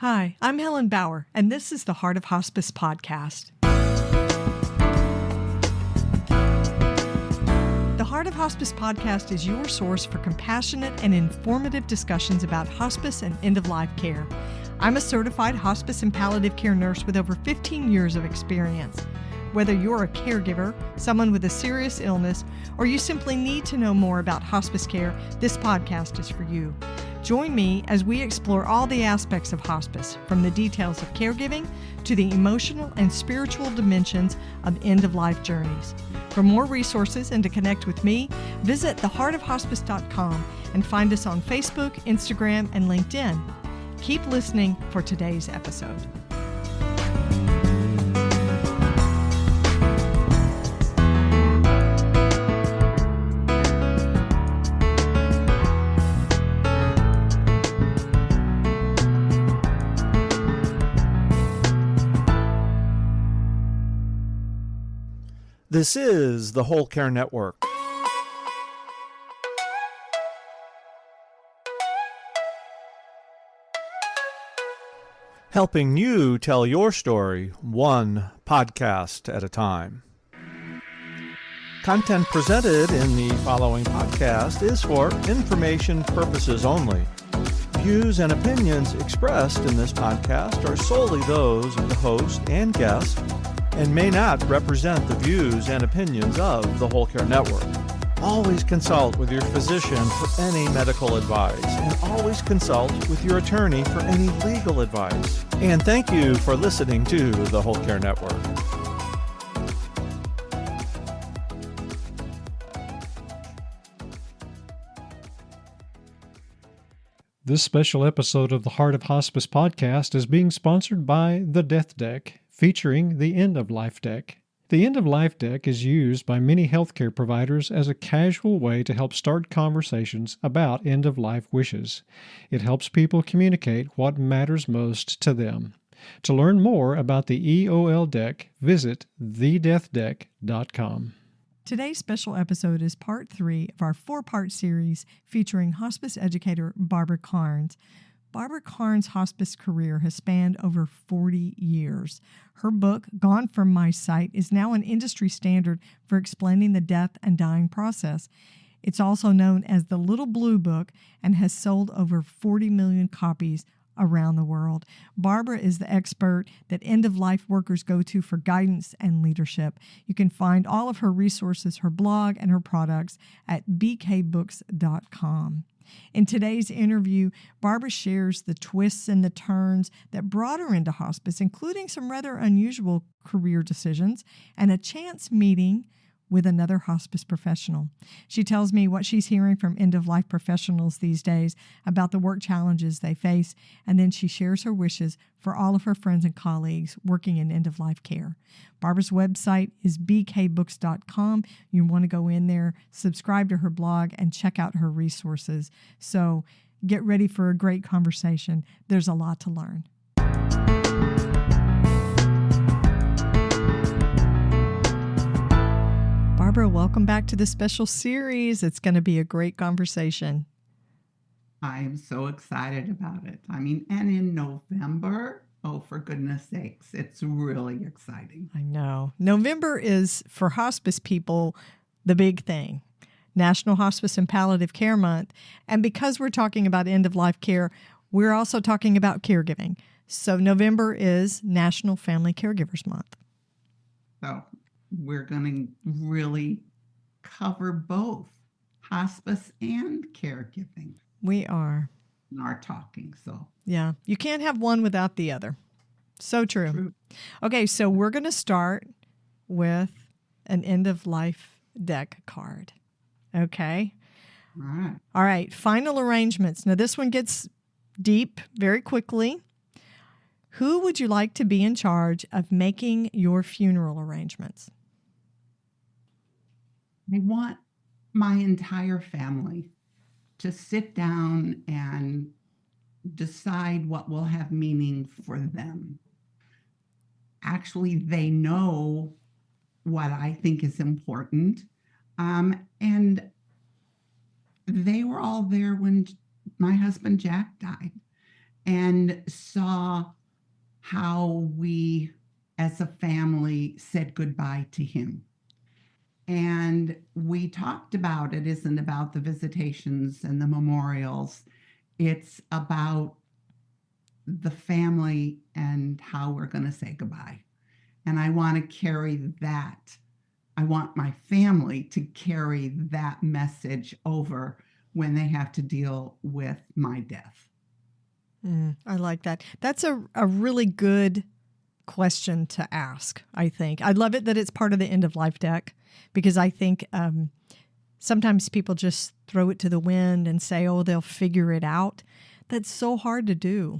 Hi, I'm Helen Bauer, and this is the Heart of Hospice podcast. The Heart of Hospice podcast is your source for compassionate and informative discussions about hospice and end-of-life care. I'm a certified hospice and palliative care nurse with over 15 years of experience. Whether you're a caregiver, someone with a serious illness, or you simply need to know more about hospice care, this podcast is for you. Join me as we explore all the aspects of hospice, from the details of caregiving to the emotional and spiritual dimensions of end-of-life journeys. For more resources and to connect with me, visit theheartofhospice.com and find us on Facebook, Instagram, and LinkedIn. Keep listening for today's episode. This is the Whole Care Network. Helping you tell your story one podcast at a time. Content presented in the following podcast is for information purposes only. Views and opinions expressed in this podcast are solely those of the host and guest and may not represent the views and opinions of the Whole Care Network. Always consult with your physician for any medical advice, and always consult with your attorney for any legal advice. And thank you for listening to the Whole Care Network. This special episode of the Heart of Hospice podcast is being sponsored by the Death Deck, featuring the End-of-Life Deck. The End-of-Life Deck is used by many healthcare providers as a casual way to help start conversations about end-of-life wishes. It helps people communicate what matters most to them. To learn more about the EOL deck, visit thedeathdeck.com. Today's special episode is part 3 of our 4-part series featuring hospice educator Barbara Karnes. Barbara Karnes' hospice career has spanned over 40 years. Her book, Gone From My Sight, is now an industry standard for explaining the death and dying process. It's also known as the Little Blue Book and has sold over 40 million copies around the world. Barbara is the expert that end-of-life workers go to for guidance and leadership. You can find all of her resources, her blog, and her products at bkbooks.com. In today's interview, Barbara shares the twists and the turns that brought her into hospice, including some rather unusual career decisions and a chance meeting with another hospice professional. She tells me what she's hearing from end-of-life professionals these days about the work challenges they face, and then she shares her wishes for all of her friends and colleagues working in end-of-life care. Barbara's website is bkbooks.com. You want to go in there, subscribe to her blog, and check out her resources. So get ready for a great conversation. There's a lot to learn. Barbara, welcome back to the special series. It's going to be a great conversation. I am so excited about it. And in November, oh, for goodness sakes, it's really exciting. I know. November is, for hospice people, the big thing. National Hospice and Palliative Care Month. And because we're talking about end-of-life care, we're also talking about caregiving. So November is National Family Caregivers Month. So we're going to really cover both hospice and caregiving. We are. In our talking, so. Yeah, you can't have one without the other. So true. Okay, so we're going to start with an end-of-life deck card. Okay? All right, final arrangements. Now, this one gets deep very quickly. Who would you like to be in charge of making your funeral arrangements? I want my entire family to sit down and decide what will have meaning for them. Actually, they know what I think is important. And they were all there when my husband Jack died. and saw how we as a family said goodbye to him. And we talked about it isn't about the visitations and the memorials. It's about the family and how we're going to say goodbye. And I want to carry that. I want my family to carry that message over when they have to deal with my death. I like that. That's a really good question to ask, I think. I love it that it's part of the end of life deck, because I think sometimes people just throw it to the wind and say, oh, they'll figure it out. That's so hard to do.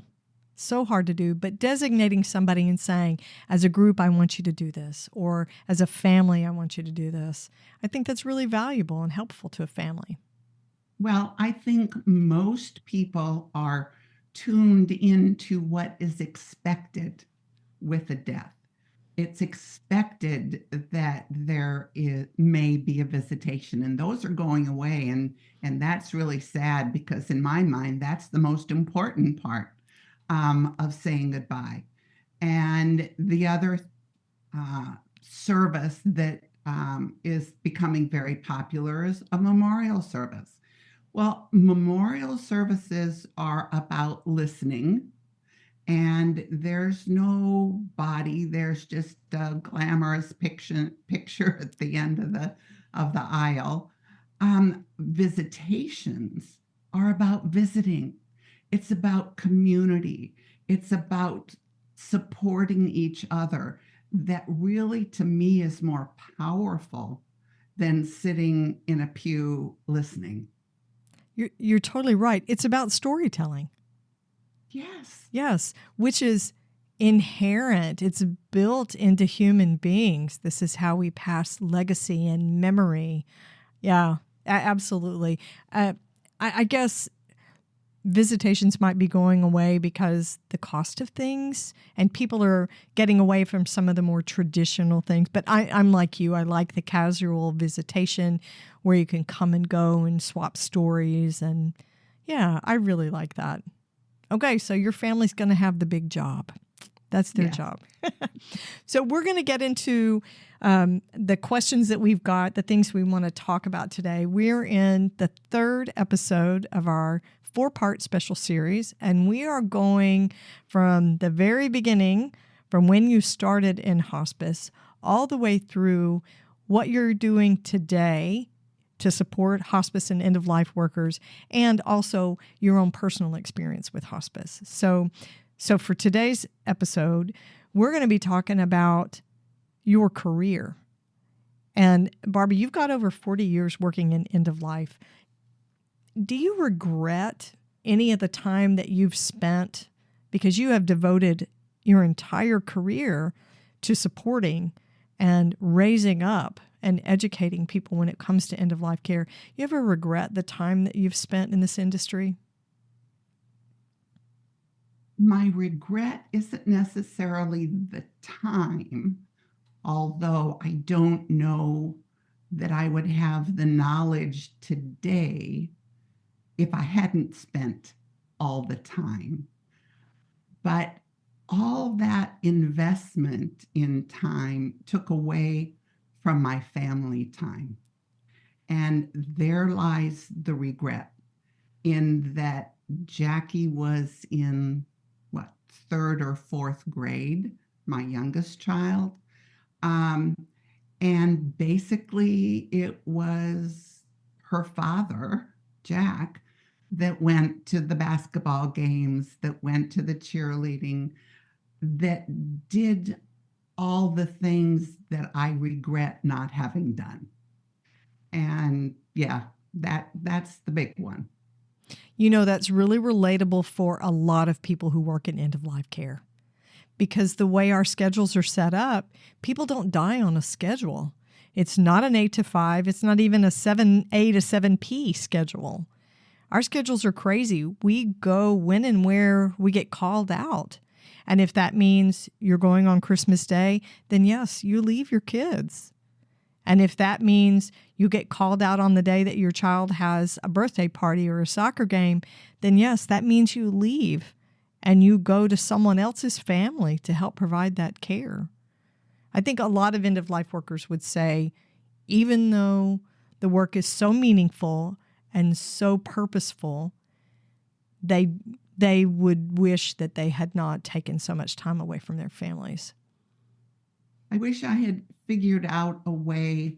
So hard to do. But designating somebody and saying, as a group, I want you to do this, or as a family, I want you to do this, I think that's really valuable and helpful to a family. Well, I think most people are tuned into what is expected with a death. It's expected that there may be a visitation, and those are going away. And that's really sad, because in my mind, that's the most important part of saying goodbye. And the other service that is becoming very popular is a memorial service. Well, memorial services are about listening, and there's no body. There's just a glamorous picture at the end of the aisle. Visitations are about visiting. It's about community. It's about supporting each other. That really, to me, is more powerful than sitting in a pew listening. You're totally right. It's about storytelling. Yes. Yes, which is inherent. It's built into human beings. This is how we pass legacy and memory. Yeah, absolutely. I guess visitations might be going away because the cost of things, and people are getting away from some of the more traditional things. But I'm like you. I like the casual visitation where you can come and go and swap stories. And yeah, I really like that. Okay, so your family's going to have the big job. That's their job. So we're going to get into the questions that we've got, the things we want to talk about today. We're in the third episode of our 4-part special series, and we are going from the very beginning, from when you started in hospice, all the way through what you're doing today to support hospice and end-of-life workers, and also your own personal experience with hospice. So for today's episode, we're going to be talking about your career. And Barbie, you've got over 40 years working in end-of-life. Do you regret any of the time that you've spent, because you have devoted your entire career to supporting and raising up and educating people when it comes to end-of-life care? You ever regret the time that you've spent in this industry? My regret isn't necessarily the time, although I don't know that I would have the knowledge today if I hadn't spent all the time. But all that investment in time took away from my family time. And there lies the regret, in that Jackie was in, third or fourth grade, my youngest child. And basically it was her father, Jack, that went to the basketball games, that went to the cheerleading, that did all the things that I regret not having done. And that's the big one. You know, that's really relatable for a lot of people who work in end-of-life care, because the way our schedules are set up, people don't die on a schedule. It's not an 8 to 5. It's not even a 7A to 7P schedule. Our schedules are crazy. We go when and where we get called out. And if that means you're going on Christmas Day, then yes, you leave your kids. And if that means you get called out on the day that your child has a birthday party or a soccer game, then yes, that means you leave and you go to someone else's family to help provide that care. I think a lot of end-of-life workers would say, even though the work is so meaningful and so purposeful, they would wish that they had not taken so much time away from their families. I wish I had figured out a way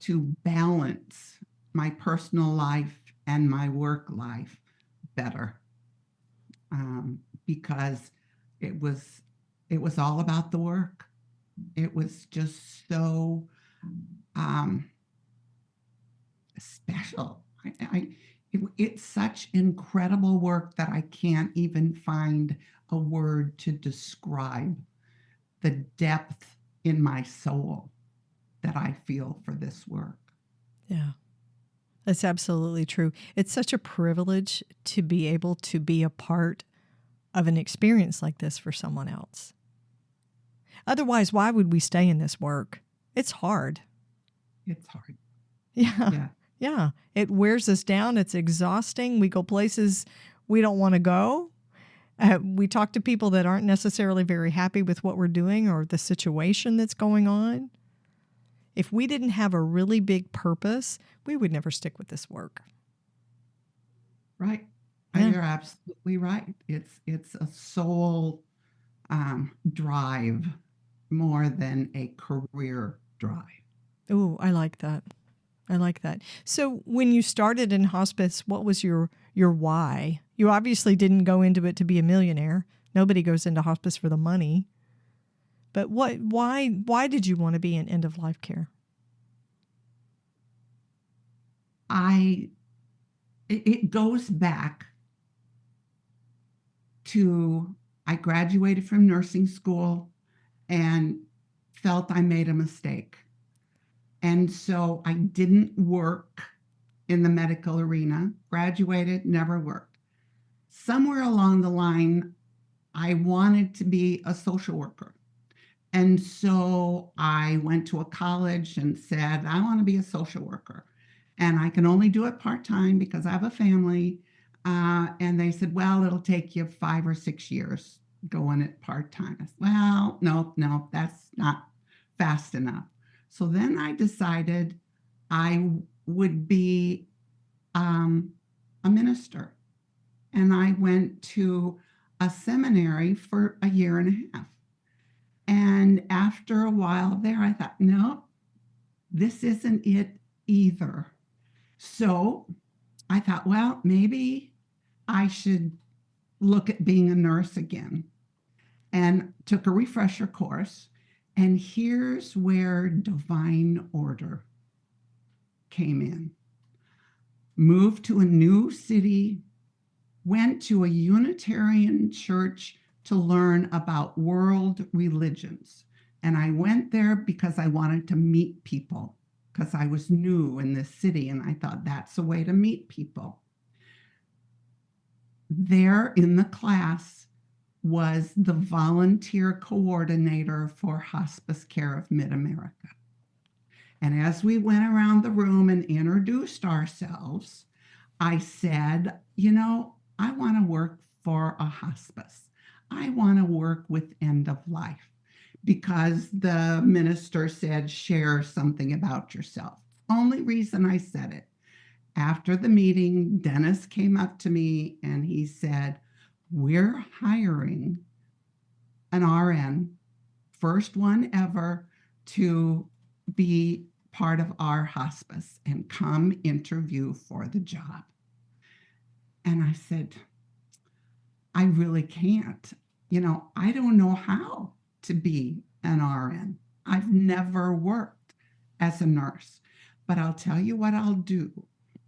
to balance my personal life and my work life better, because it was all about the work. It was just so special. It's such incredible work that I can't even find a word to describe the depth in my soul that I feel for this work. Yeah, that's absolutely true. It's such a privilege to be able to be a part of an experience like this for someone else. Otherwise, why would we stay in this work? It's hard. It's hard. Yeah. Yeah. It wears us down. It's exhausting. We go places we don't want to go. We talk to people that aren't necessarily very happy with what we're doing or the situation that's going on. If we didn't have a really big purpose, we would never stick with this work. Right. Yeah. You're absolutely right. It's a soul drive more than a career drive. Ooh, I like that. I like that. So when you started in hospice, what was your why? You obviously didn't go into it to be a millionaire. Nobody goes into hospice for the money. But why did you want to be in end-of-life care? It goes back to, I graduated from nursing school and felt I made a mistake. And so I didn't work in the medical arena, graduated, never worked. Somewhere along the line, I wanted to be a social worker. And so I went to a college and said, I want to be a social worker. And I can only do it part-time because I have a family. And they said, well, it'll take you 5 or 6 years going it part-time. I said, well, no, that's not fast enough. So then I decided I would be a minister. And I went to a seminary for a year and a half. And after a while there, I thought, no, this isn't it either. So I thought, well, maybe I should look at being a nurse again, and took a refresher course. And here's where divine order came in. Moved to a new city, went to a Unitarian church to learn about world religions. And I went there because I wanted to meet people, because I was new in this city and I thought that's a way to meet people. There in the class was the volunteer coordinator for hospice care of Mid-America. And as we went around the room and introduced ourselves, I said, I want to work for a hospice. I want to work with end of life, because the minister said, share something about yourself. Only reason I said it. After the meeting, Dennis came up to me and he said, we're hiring an RN, first one ever, to be part of our hospice and come interview for the job. And I said, I really can't. I don't know how to be an RN. I've never worked as a nurse. But I'll tell you what I'll do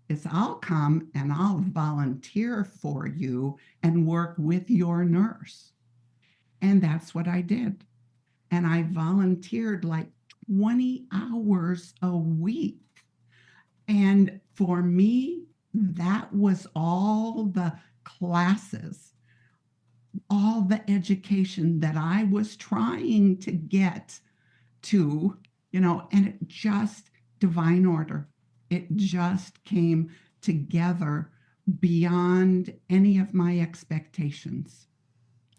is I'll come and I'll volunteer for you and work with your nurse. And that's what I did. And I volunteered like 20 hours a week. And for me, that was all the classes, all the education that I was trying to get to, and it just, divine order. It just came together beyond any of my expectations.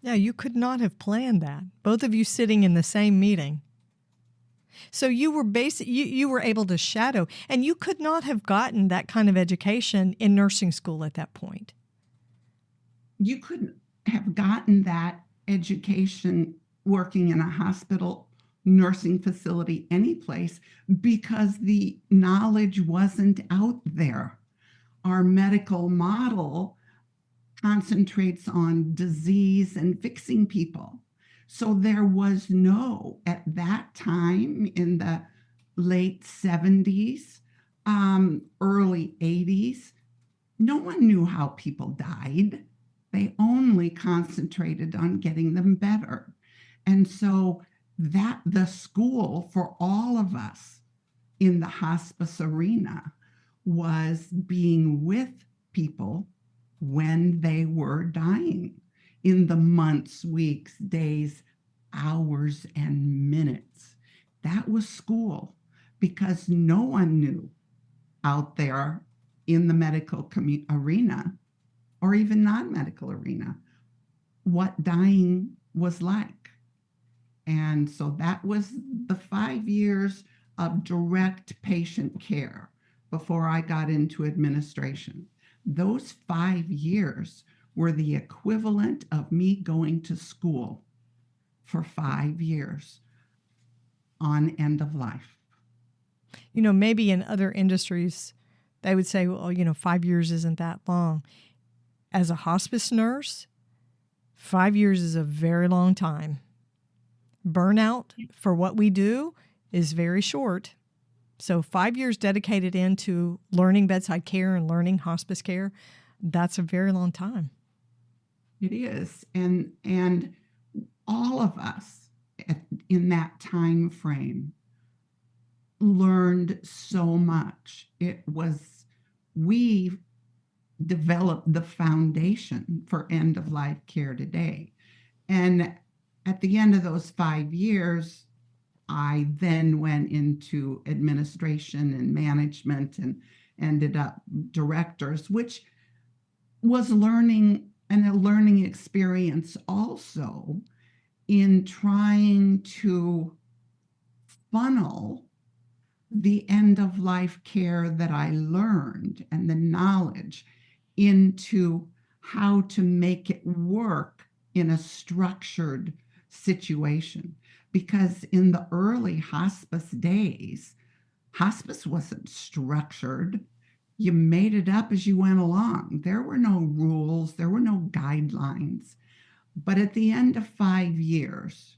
Yeah, you could not have planned that. Both of you sitting in the same meeting. So you were you were able to shadow, and you could not have gotten that kind of education in nursing school at that point. You couldn't have gotten that education working in a hospital, nursing facility, any place, because the knowledge wasn't out there. Our medical model concentrates on disease and fixing people. So there was no, at that time in the late 70s, early 80s, no one knew how people died. They only concentrated on getting them better. And so that the school for all of us in the hospice arena was being with people when they were dying in the months, weeks, days, hours, and minutes. That was school because no one knew out there in the medical arena or even non-medical arena what dying was like. And so that was the 5 years of direct patient care before I got into administration. Those 5 years were the equivalent of me going to school for 5 years on end of life. You know, maybe in other industries, they would say, well, 5 years isn't that long. As a hospice nurse, 5 years is a very long time. Burnout for what we do is very short. So 5 years dedicated into learning bedside care and learning hospice care, that's a very long time. It is. And all of us in that time frame learned so much. We developed the foundation for end of life care today. And at the end of those 5 years, I then went into administration and management and ended up directors, which was learning and a learning experience also in trying to funnel the end of life care that I learned and the knowledge into how to make it work in a structured situation. Because in the early hospice days, hospice wasn't structured. You made it up as you went along. There were no rules, there were no guidelines. But at the end of 5 years,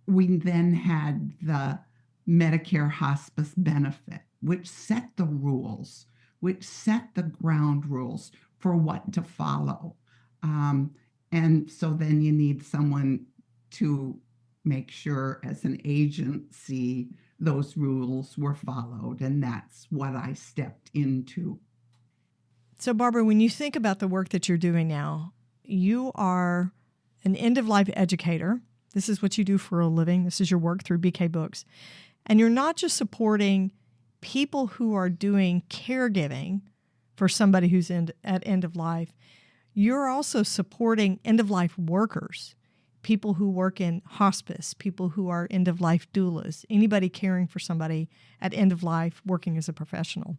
we then had the Medicare hospice benefit, which set the rules, which set the ground rules for what to follow. And so then you need someone to make sure as an agency those rules were followed. And that's what I stepped into. So Barbara, when you think about the work that you're doing now, you are an end-of-life educator. This is what you do for a living. This is your work through BK Books. And you're not just supporting people who are doing caregiving for somebody who's at end of life. You're also supporting end-of-life workers, people who work in hospice, people who are end-of-life doulas, anybody caring for somebody at end of life working as a professional.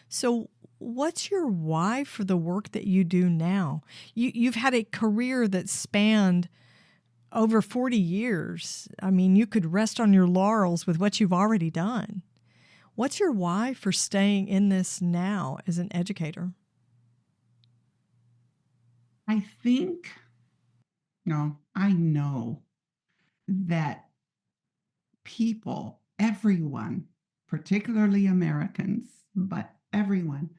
So what's your why for the work that you do now? You've had a career that spanned over 40 years. I mean, you could rest on your laurels with what you've already done. What's your why for staying in this now as an educator? I know that people, everyone, particularly Americans, but everyone,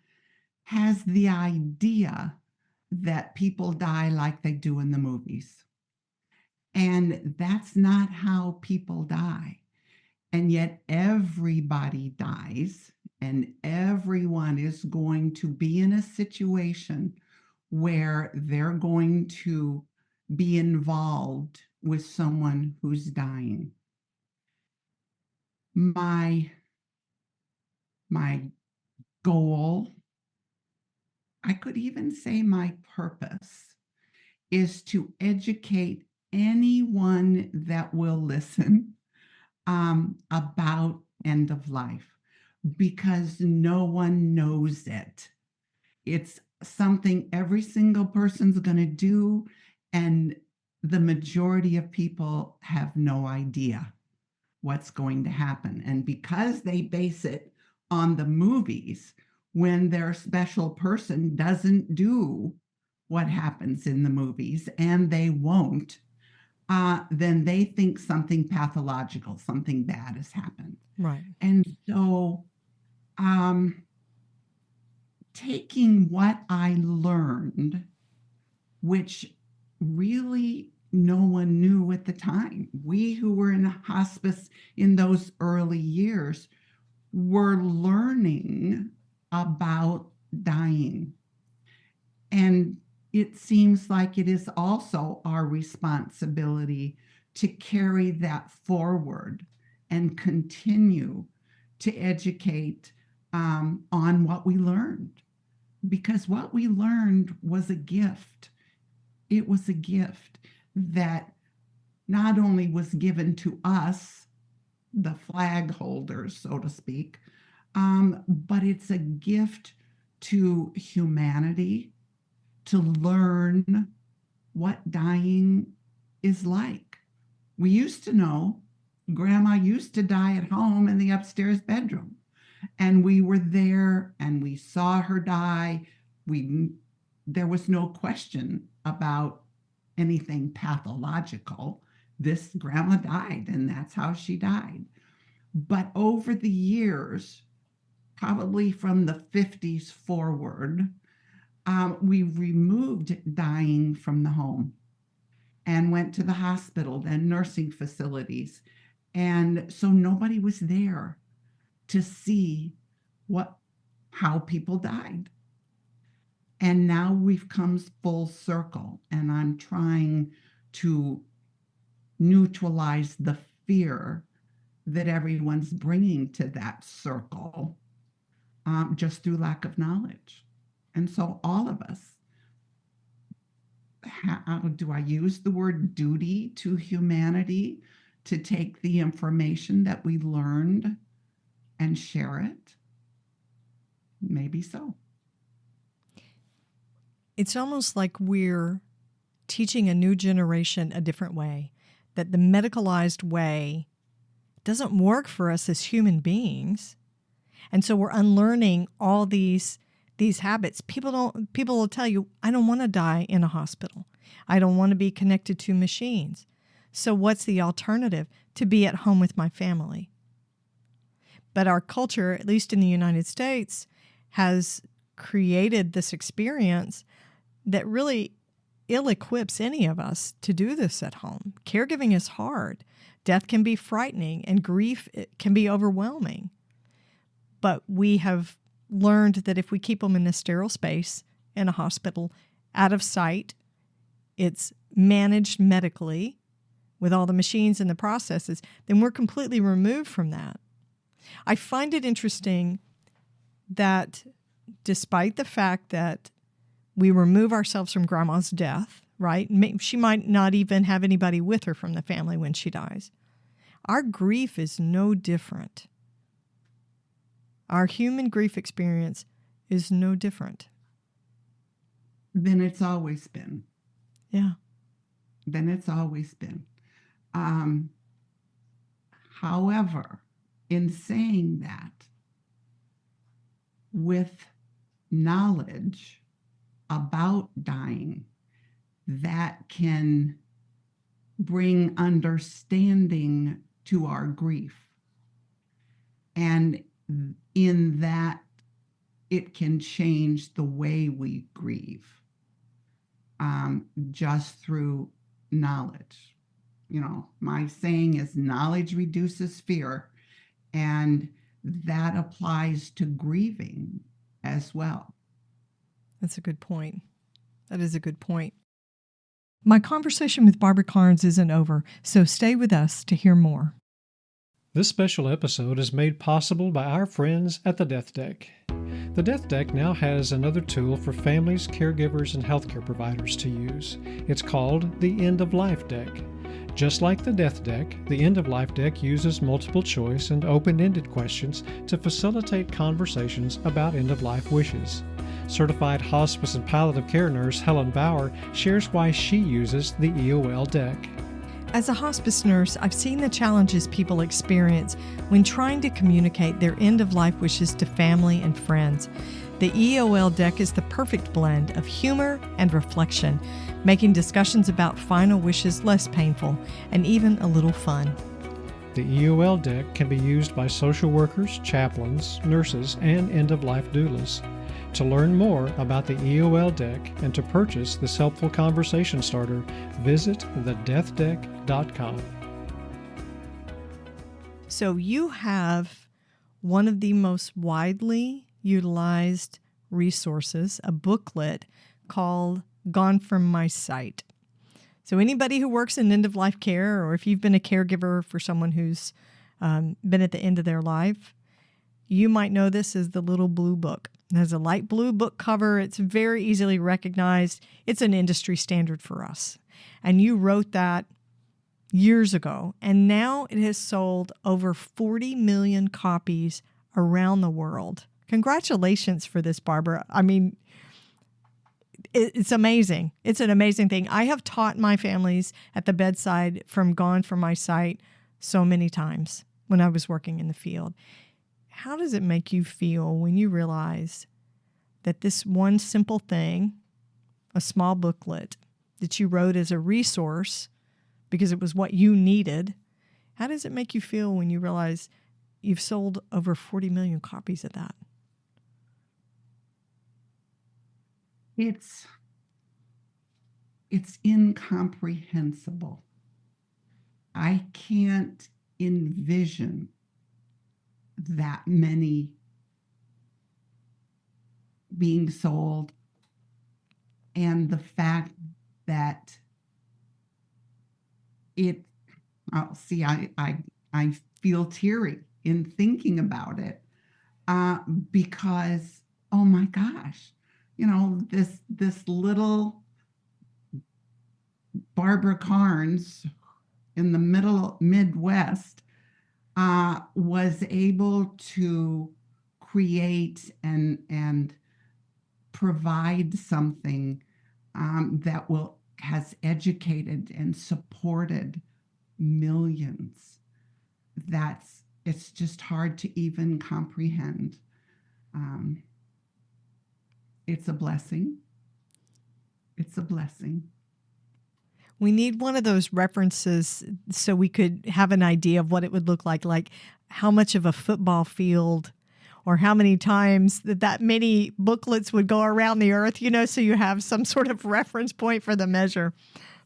has the idea that people die like they do in the movies. And that's not how people die. And yet everybody dies, and everyone is going to be in a situation where they're going to be involved with someone who's dying. My goal, I could even say my purpose, is to educate anyone that will listen about end of life, because no one knows it. It's something every single person's going to do, and the majority of people have no idea what's going to happen. And because they base it on the movies, when their special person doesn't do what happens in the movies, and they won't, then they think something pathological, something bad has happened. Right. And so taking what I learned, which really no one knew at the time. We who were in hospice in those early years were learning about dying. And it seems like it is also our responsibility to carry that forward and continue to educate on what we learned. Because what we learned was a gift. It was a gift that not only was given to us, the flag holders, so to speak, but it's a gift to humanity to learn what dying is like. We used to know Grandma used to die at home in the upstairs bedroom, and we were there and we saw her die. There was no question about anything pathological. This grandma died, and that's how she died. But over the years, probably from the 50s forward, we removed dying from the home and went to the hospital, then nursing facilities. And so nobody was there to see how people died. And now we've come full circle, and I'm trying to neutralize the fear that everyone's bringing to that circle just through lack of knowledge. And so all of us, do I use the word duty to humanity to take the information that we learned and share it? Maybe so. It's almost like we're teaching a new generation a different way, that the medicalized way doesn't work for us as human beings. And so we're unlearning all these habits. People will tell you, I don't want to die in a hospital. I don't want to be connected to machines. So what's the alternative? To be at home with my family. But our culture, at least in the United States, has created this experience that really ill-equips any of us to do this at home. Caregiving is hard. Death can be frightening, and grief can be overwhelming. But we have learned that if we keep them in a sterile space in a hospital, out of sight, it's managed medically with all the machines and the processes, then we're completely removed from that. I find it interesting that despite the fact that we remove ourselves from grandma's death, right? She might not even have anybody with her from the family when she dies. Our grief is no different. Our human grief experience is no different. Then it's always been. Yeah. Then it's always been. However, in saying that, with knowledge about dying, that can bring understanding to our grief. And in that, it can change the way we grieve just through knowledge. You know, my saying is knowledge reduces fear, and that applies to grieving as well. That's a good point. That is a good point. My conversation with Barbara Karnes isn't over, so stay with us to hear more. This special episode is made possible by our friends at the Death Deck. The Death Deck now has another tool for families, caregivers, and healthcare providers to use. It's called the End of Life Deck. Just like the Death Deck, the End of Life Deck uses multiple choice and open-ended questions to facilitate conversations about end-of-life wishes. Certified hospice and palliative care nurse Helen Bauer shares why she uses the EOL deck. As a hospice nurse, I've seen the challenges people experience when trying to communicate their end-of-life wishes to family and friends. The EOL deck is the perfect blend of humor and reflection, making discussions about final wishes less painful and even a little fun. The EOL deck can be used by social workers, chaplains, nurses, and end-of-life doulas. To learn more about the EOL deck and to purchase this helpful conversation starter, visit thedeathdeck.com. So you have one of the most widely utilized resources, a booklet called Gone From My Sight. So anybody who works in end-of-life care, or if you've been a caregiver for someone who's been at the end of their life, you might know this as the little blue book. It has a light blue book cover. It's very easily recognized. It's an industry standard for us. And you wrote that years ago, and now it has sold over 40 million copies around the world. Congratulations for this, Barbara. I mean, it's amazing. It's an amazing thing. I have taught my families at the bedside from Gone From My Sight so many times when I was working in the field. How does it make you feel when you realize that this one simple thing, a small booklet that you wrote as a resource because it was what you needed, how does it make you feel when you realize you've sold over 40 million copies of that? It's incomprehensible. I can't envision that many being sold, and the fact that I feel teary in thinking about it, because, oh my gosh, this little Barbara Karnes in the Midwest was able to create and provide something that has educated and supported millions. It's just hard to even comprehend. It's a blessing. It's a blessing. We need one of those references so we could have an idea of what it would look like how much of a football field or how many times that many booklets would go around the earth, so you have some sort of reference point for the measure.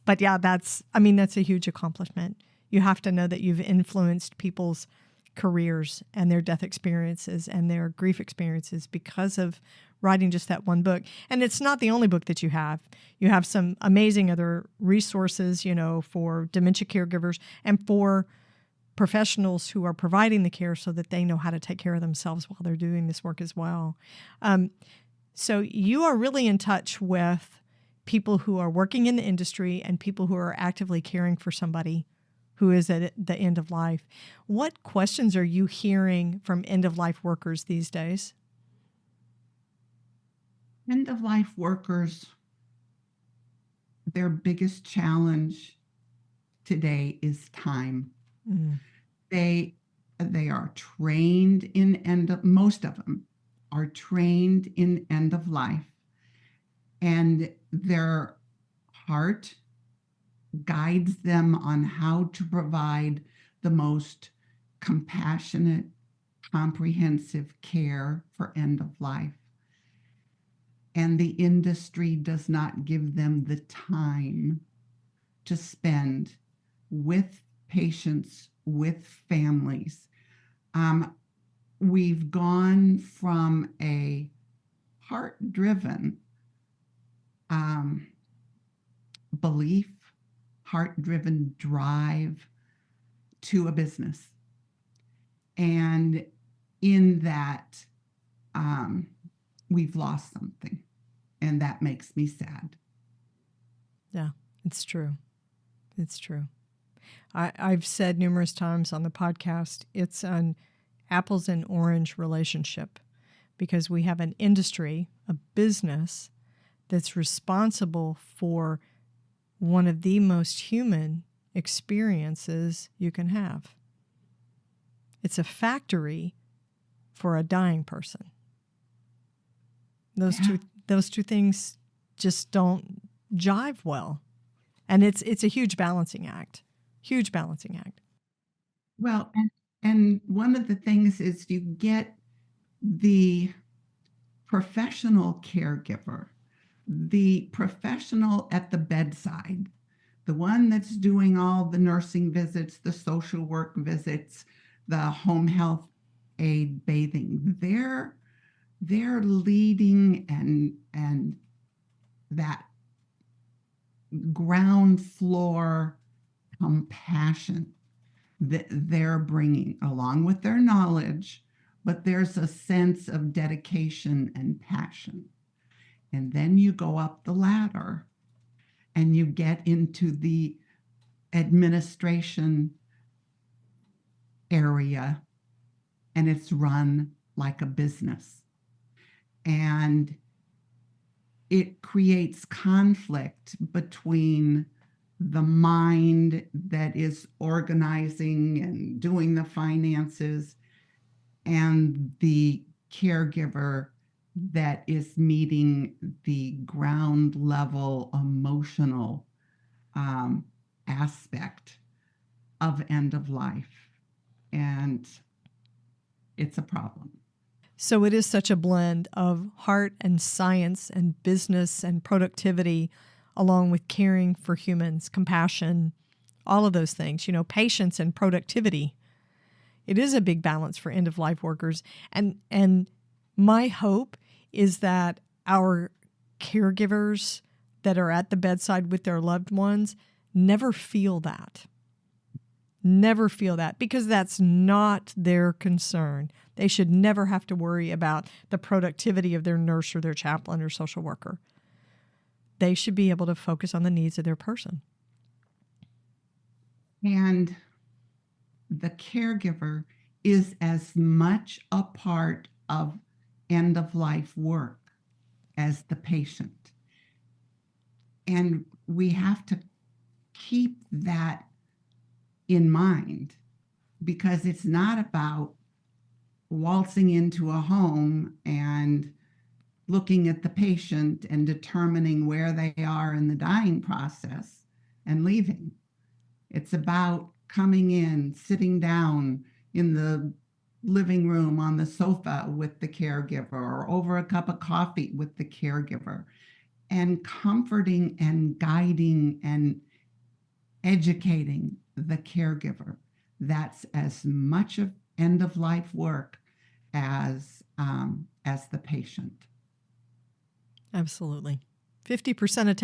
But yeah, that's a huge accomplishment. You have to know that you've influenced people's careers and their death experiences and their grief experiences because of writing just that one book. And it's not the only book that you have. You have some amazing other resources, for dementia caregivers and for professionals who are providing the care so that they know how to take care of themselves while they're doing this work as well. So you are really in touch with people who are working in the industry and people who are actively caring for somebody who is at the end of life. What questions are you hearing from end-of-life workers these days? End-of-life workers, their biggest challenge today is time. Mm. They are trained in most of them are trained in end of life, and their heart guides them on how to provide the most compassionate, comprehensive care for end of life. And the industry does not give them the time to spend with patients, with families. We've gone from a heart-driven belief, heart-driven drive to a business. And in that, we've lost something, and that makes me sad. Yeah, it's true. It's true. I've said numerous times on the podcast, it's an apples and orange relationship, because we have an industry, a business, that's responsible for one of the most human experiences you can have. It's a factory for a dying person. Those two things just don't jive well. And it's a huge balancing act. Huge balancing act. Well, and one of the things is you get the professional caregiver, the professional at the bedside, the one that's doing all the nursing visits, the social work visits, the home health aid bathing. They're leading and that ground floor compassion that they're bringing along with their knowledge, but there's a sense of dedication and passion. And then you go up the ladder and you get into the administration area, and it's run like a business. And it creates conflict between the mind that is organizing and doing the finances and the caregiver that is meeting the ground level emotional aspect of end of life. And it's a problem. So it is such a blend of heart and science and business and productivity, along with caring for humans, compassion, all of those things, patience and productivity. It is a big balance for end-of-life workers. And my hope is that our caregivers that are at the bedside with their loved ones never feel that. Never feel that, because that's not their concern. They should never have to worry about the productivity of their nurse or their chaplain or social worker. They should be able to focus on the needs of their person. And the caregiver is as much a part of end-of-life work as the patient. And we have to keep that in mind, because it's not about waltzing into a home and looking at the patient and determining where they are in the dying process and leaving. It's about coming in, sitting down in the living room on the sofa with the caregiver or over a cup of coffee with the caregiver, and comforting and guiding and educating the caregiver. That's as much of end-of-life work as the patient. Absolutely. 50% of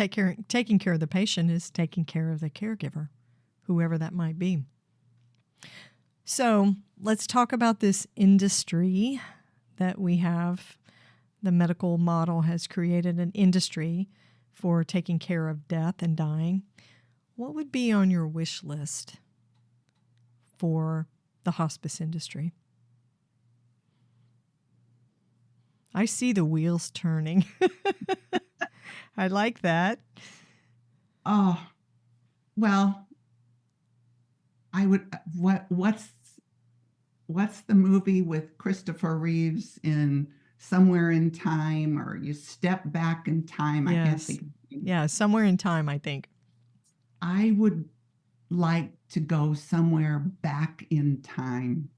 taking care of the patient is taking care of the caregiver, whoever that might be. So let's talk about this industry that we have. The medical model has created an industry for taking care of death and dying. What would be on your wish list for the hospice industry? I see the wheels turning. I like that. Oh, well, I would. What's the movie with Christopher Reeves in Somewhere in Time, or You Step Back in Time? Yes. I can't think. Yeah, Somewhere in Time, I think. I would like to go somewhere back in time,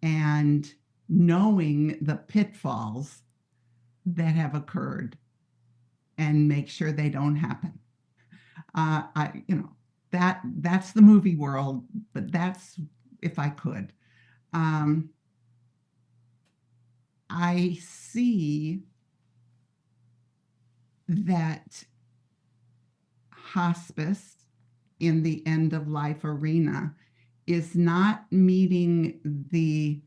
and knowing the pitfalls that have occurred and make sure they don't happen. That's the movie world, but that's if I could. I see that hospice in the end of life arena is not meeting the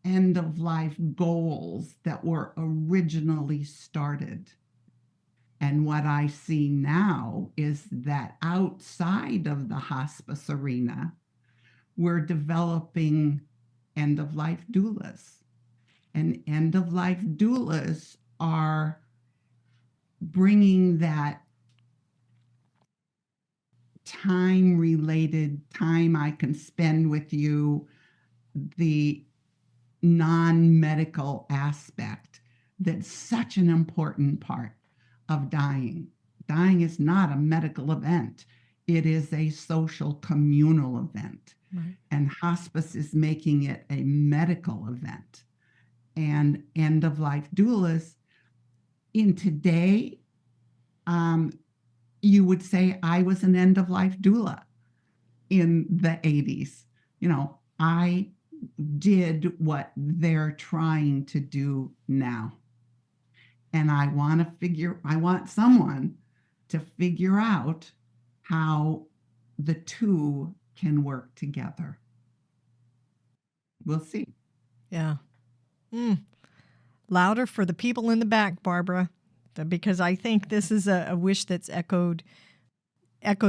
end-of-life goals that were originally started. And what I see now is that outside of the hospice arena, we're developing end-of-life doulas. And end-of-life doulas are bringing that time-related time I can spend with you, the non-medical aspect that's such an important part of dying. Dying is not a medical event. It is a social communal event. Right. And hospice is making it a medical event. And end-of-life doulas, in today, you would say I was an end-of-life doula in the 80s. I did what they're trying to do now. And I want someone to figure out how the two can work together. We'll see. Yeah. Louder for the people in the back, Barbara, because I think this is a wish that's echoed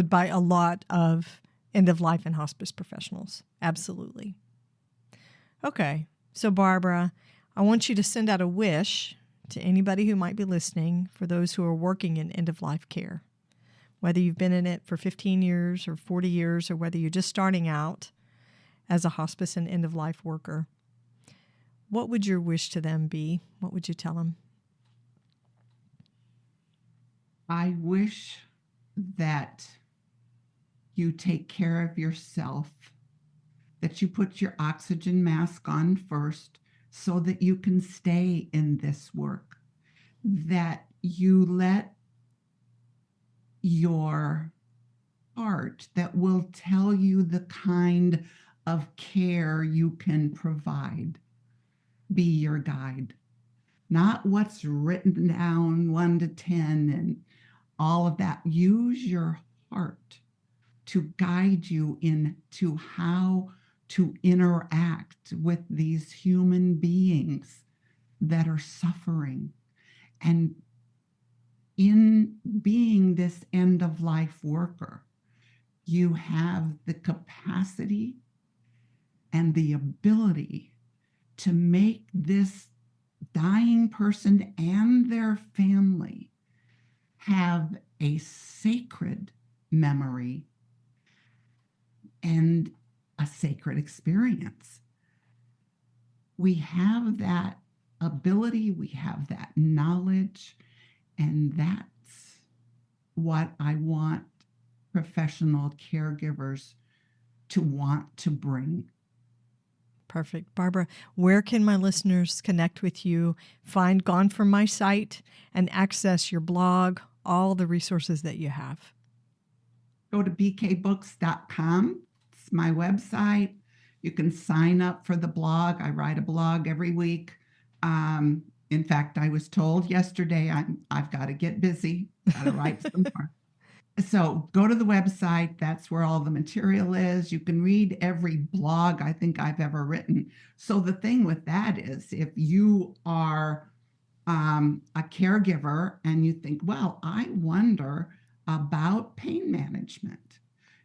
by a lot of end-of-life and hospice professionals. Absolutely. Okay. So, Barbara, I want you to send out a wish to anybody who might be listening for those who are working in end-of-life care, whether you've been in it for 15 years or 40 years, or whether you're just starting out as a hospice and end-of-life worker. What would your wish to them be? What would you tell them? I wish that you take care of yourself, that you put your oxygen mask on first so that you can stay in this work, that you let your heart that will tell you the kind of care you can provide be your guide, not what's written down 1 to 10 and all of that. Use your heart to guide you into how to interact with these human beings that are suffering. And in being this end-of-life worker, you have the capacity and the ability to make this dying person and their family have a sacred memory and a sacred experience. We have that ability, we have that knowledge, and that's what I want professional caregivers to want to bring. Perfect. Barbara, where can my listeners connect with you, find Gone From My Sight, and access your blog, all the resources that you have? Go to bkbooks.com. It's my website. You can sign up for the blog. I write a blog every week. In fact, I was told yesterday I've got to get busy, got to write some more. So go to the website. That's where all the material is. You can read every blog I think I've ever written. So the thing with that is, if you are a caregiver and you think, well, I wonder about pain management,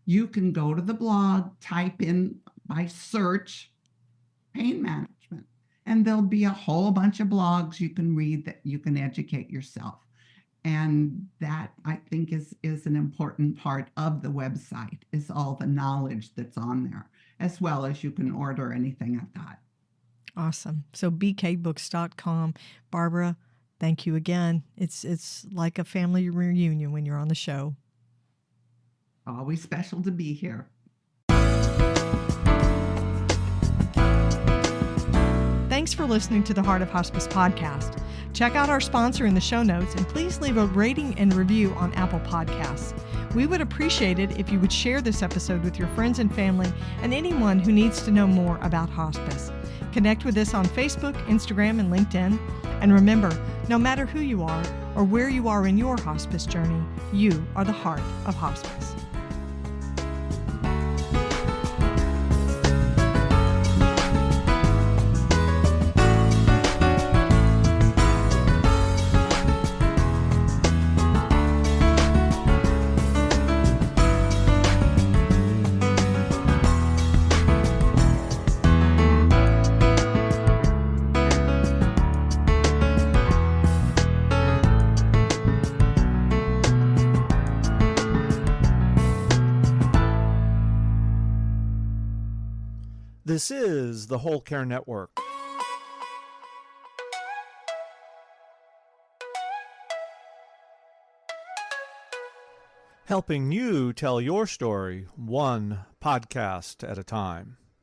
you can go to the blog, type in by search pain management, and there'll be a whole bunch of blogs you can read that you can educate yourself. And that, I think, is an important part of the website, is all the knowledge that's on there, as well as you can order anything I've got. Awesome. So bkbooks.com. Barbara, thank you again. It's like a family reunion when you're on the show. Always special to be here. Thanks for listening to the Heart of Hospice podcast. Check out our sponsor in the show notes, and please leave a rating and review on Apple Podcasts. We would appreciate it if you would share this episode with your friends and family and anyone who needs to know more about hospice. Connect with us on Facebook, Instagram, and LinkedIn. And remember, no matter who you are or where you are in your hospice journey, you are the heart of hospice. This is the Whole Care Network. Helping you tell your story one podcast at a time.